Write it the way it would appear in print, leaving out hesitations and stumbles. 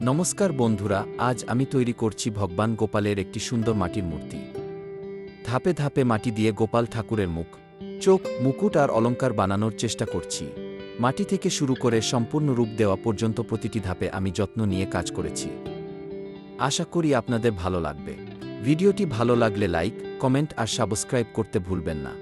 নমস্কার বন্ধুরা, আজ আমি তৈরি করছি ভগবান গোপালের একটি সুন্দর মাটির মূর্তি। ধাপে ধাপে মাটি দিয়ে গোপাল ঠাকুরের মুখ, চোখ, মুকুট আর অলংকার বানানোর চেষ্টা করছি। মাটি থেকে শুরু করে সম্পূর্ণ রূপ দেওয়া পর্যন্ত প্রতিটি ধাপে আমি যত্ন নিয়ে কাজ করেছি। আশা করি আপনাদের ভালো লাগবে। ভিডিওটি ভালো লাগলে লাইক, কমেন্ট আর সাবস্ক্রাইব করতে ভুলবেন না।